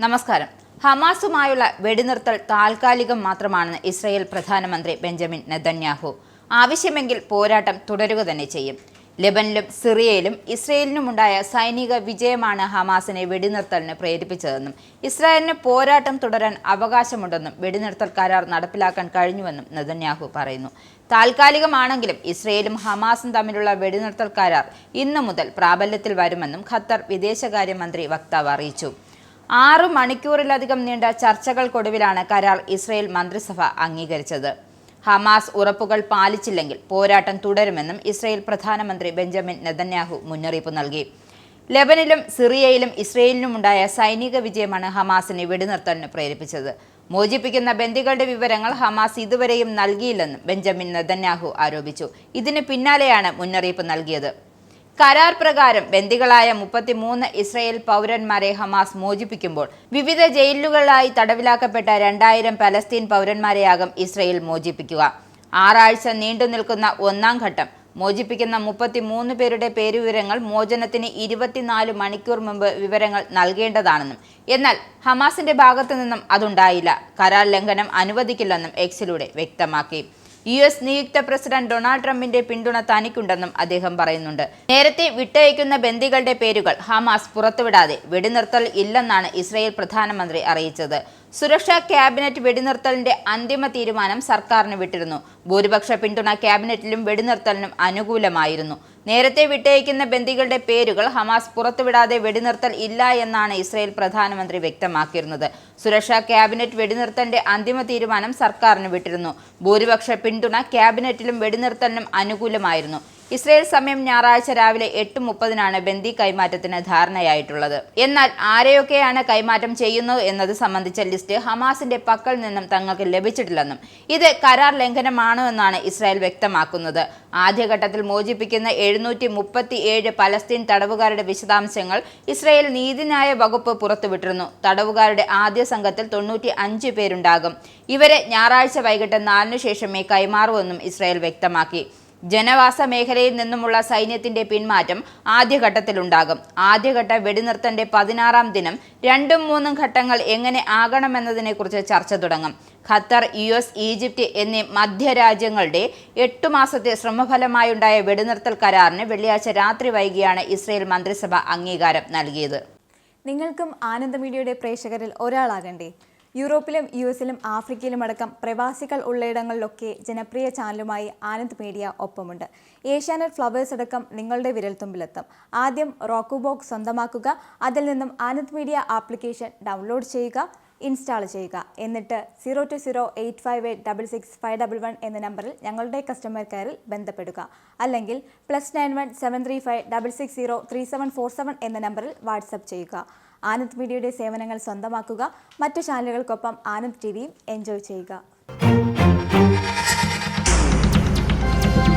നമസ്കാരം. ഹമാസുമായുള്ള വെടിനിർത്തൽ താൽക്കാലികം മാത്രമാണെന്ന് ഇസ്രായേൽ പ്രധാനമന്ത്രി ബെഞ്ചമിൻ നെതന്യാഹു. ആവശ്യമെങ്കിൽ പോരാട്ടം തുടരുക തന്നെ ചെയ്യും. ലെബനിലും സിറിയയിലും ഇസ്രായേലിനുമുണ്ടായ സൈനിക വിജയമാണ് ഹമാസിനെ വെടിനിർത്തലിന് പ്രേരിപ്പിച്ചതെന്നും ഇസ്രായേലിന് പോരാട്ടം തുടരാൻ അവകാശമുണ്ടെന്നും വെടിനിർത്തൽ കരാർ നടപ്പിലാക്കാൻ കഴിഞ്ഞുവെന്നും നെതന്യാഹു പറയുന്നു. താൽക്കാലികമാണെങ്കിലും ഇസ്രായേലും ഹമാസും തമ്മിലുള്ള വെടിനിർത്തൽ കരാർ ഇന്നു മുതൽ പ്രാബല്യത്തിൽ വരുമെന്നും ഖത്തർ വിദേശകാര്യമന്ത്രി വക്താവ് അറിയിച്ചു. 6 മണിക്കൂറിലധികം നീണ്ട ചർച്ചകൾക്കൊടുവിലാണ് കരാർ ഇസ്രായേൽ മന്ത്രിസഭ അംഗീകരിച്ചത്. ഹമാസ് ഉറപ്പുകൾ പാലിച്ചില്ലെങ്കിൽ പോരാട്ടം തുടരുമെന്നും ഇസ്രായേൽ പ്രധാനമന്ത്രി ബെഞ്ചമിൻ നെതന്യാഹു മുന്നറിയിപ്പ് നൽകി. ലെബനിലും സിറിയയിലും ഇസ്രായേലിനുമുണ്ടായ സൈനിക വിജയമാണ് ഹമാസിനെ വെടിനിർത്തലിന് പ്രേരിപ്പിച്ചത്. മോചിപ്പിക്കുന്ന ബന്ദികളുടെ വിവരങ്ങൾ ഹമാസ് ഇതുവരെയും നൽകിയില്ലെന്നും ബെഞ്ചമിൻ നെതന്യാഹു ആരോപിച്ചു. ഇതിന് പിന്നാലെയാണ് മുന്നറിയിപ്പ് നൽകിയത്. കരാർ പ്രകാരം ബന്ദികളായ 33 ഇസ്രായേൽ പൗരന്മാരെ ഹമാസ് മോചിപ്പിക്കുമ്പോൾ വിവിധ ജയിലുകളിലായി തടവിലാക്കപ്പെട്ട 2000 പലസ്തീൻ പൗരന്മാരെയാകും ഇസ്രായേൽ മോചിപ്പിക്കുക. 6 ആഴ്ച നീണ്ടു നിൽക്കുന്ന ഒന്നാം ഘട്ടം മോചിപ്പിക്കുന്ന 33 പേരുടെ പേരുവിവരങ്ങൾ മോചനത്തിന് 24 മണിക്കൂർ മുമ്പ് വിവരങ്ങൾ നൽകേണ്ടതാണെന്നും എന്നാൽ ഹമാസിന്റെ ഭാഗത്തു നിന്നും അതുണ്ടായില്ല. കരാർ ലംഘനം അനുവദിക്കില്ലെന്നും എക്സിലൂടെ വ്യക്തമാക്കി. US നിയുക്ത പ്രസിഡന്റ് ഡൊണാൾഡ് ട്രംപിന്റെ പിന്തുണ തനിക്കുണ്ടെന്നും അദ്ദേഹം പറയുന്നുണ്ട്. നേരത്തെ വിട്ടയക്കുന്ന ബന്ദികളുടെ പേരുകൾ ഹമാസ് പുറത്തുവിടാതെ വെടിനിർത്തൽ ഇല്ലെന്നാണ് ഇസ്രായേൽ പ്രധാനമന്ത്രി അറിയിച്ചത്. സുരക്ഷാ ക്യാബിനറ്റ് വെടിനിർത്തലിന്റെ അന്തിമ തീരുമാനം സർക്കാരിന് വിട്ടിരുന്നു. ഭൂരിപക്ഷ പിന്തുണ ക്യാബിനറ്റിലും വെടിനിർത്തലിനും അനുകൂലമായിരുന്നു. നേരത്തെ വിട്ടയക്കുന്ന ബന്ദികളുടെ പേരുകൾ ഹമാസ് പുറത്തുവിടാതെ വെടിനിർത്തൽ ഇല്ല എന്നാണ് ഇസ്രായേൽ പ്രധാനമന്ത്രി വ്യക്തമാക്കിയിരുന്നത്. സുരക്ഷാ ക്യാബിനറ്റ് വെടിനിർത്തലിന്റെ അന്തിമ തീരുമാനം സർക്കാരിന് വിട്ടിരുന്നു. ഭൂരിപക്ഷ പിന്തുണ ക്യാബിനറ്റിലും വെടിനിർത്തലിനും അനുകൂലമായിരുന്നു. ഇസ്രായേൽ സമയം ഞായറാഴ്ച രാവിലെ 8:30 ബന്ദി കൈമാറ്റത്തിന് ധാരണയായിട്ടുള്ളത്. എന്നാൽ ആരെയൊക്കെയാണ് കൈമാറ്റം ചെയ്യുന്നത് എന്നത് സംബന്ധിച്ച ലിസ്റ്റ് ഹമാസിന്റെ പക്കൽ നിന്നും തങ്ങൾക്ക് ലഭിച്ചിട്ടില്ലെന്നും ഇത് കരാർ ലംഘനമാണോ എന്നാണ് ഇസ്രായേൽ വ്യക്തമാക്കുന്നത്. ആദ്യഘട്ടത്തിൽ മോചിപ്പിക്കുന്ന 737 പലസ്തീൻ തടവുകാരുടെ വിശദാംശങ്ങൾ ഇസ്രായേൽ നീതിന്യായ വകുപ്പ് പുറത്തുവിട്ടിരുന്നു. തടവുകാരുടെ ആദ്യ സംഘത്തിൽ 95 പേരുണ്ടാകും. ഇവരെ ഞായറാഴ്ച വൈകിട്ട് 4 ശേഷമേ കൈമാറൂവെന്നും ഇസ്രായേൽ വ്യക്തമാക്കി. ജനവാസ മേഖലയിൽ നിന്നുമുള്ള സൈന്യത്തിന്റെ പിന്മാറ്റം ആദ്യഘട്ടത്തിലുണ്ടാകും. ആദ്യഘട്ട വെടിനിർത്തലിന്റെ 16-ാം ദിനം 2-3 ഘട്ടങ്ങൾ എങ്ങനെ ആകണമെന്നതിനെക്കുറിച്ച് ചർച്ച തുടങ്ങും. ഖത്തർ, US, ഈജിപ്റ്റ് എന്നീ മധ്യരാജ്യങ്ങളുടെ 8 മാസത്തെ ശ്രമഫലമായുണ്ടായ വെടിനിർത്തൽ കരാറിന് വെള്ളിയാഴ്ച രാത്രി വൈകിയാണ് ഇസ്രായേൽ മന്ത്രിസഭ അംഗീകാരം നൽകിയത്. നിങ്ങൾക്കും ആനന്ദ മീഡിയയുടെ പ്രേക്ഷകരിൽ ഒരാളാകണ്ടേ? യൂറോപ്പിലും US-ലും ആഫ്രിക്കയിലും അടക്കം പ്രവാസികൾ ഉള്ളയിടങ്ങളിലൊക്കെ ജനപ്രിയ ചാനലുമായി ആനന്ദ് മീഡിയ ഒപ്പമുണ്ട്. ഏഷ്യാനെറ്റ് ഫ്ലവേഴ്സ് അടക്കം നിങ്ങളുടെ വിരൽത്തുമ്പിലെത്തും. ആദ്യം റോക്കു ബോക്സ് സ്വന്തമാക്കുക. അതിൽ നിന്നും ആനന്ദ് മീഡിയ ആപ്ലിക്കേഷൻ ഡൗൺലോഡ് ചെയ്യുക, ഇൻസ്റ്റാൾ ചെയ്യുക. എന്നിട്ട് 02085866511 എന്ന നമ്പറിൽ ഞങ്ങളുടെ കസ്റ്റമർ കെയറിൽ ബന്ധപ്പെടുക. അല്ലെങ്കിൽ +91 735 660 3747 എന്ന നമ്പറിൽ വാട്സപ്പ് ചെയ്യുക. ആനന്ദ് മീഡിയയുടെ സേവനങ്ങൾ സ്വന്തമാക്കുക. മറ്റു ചാനലുകൾക്കൊപ്പം ആനന്ദ് TVയും എൻജോയ് ചെയ്യുക.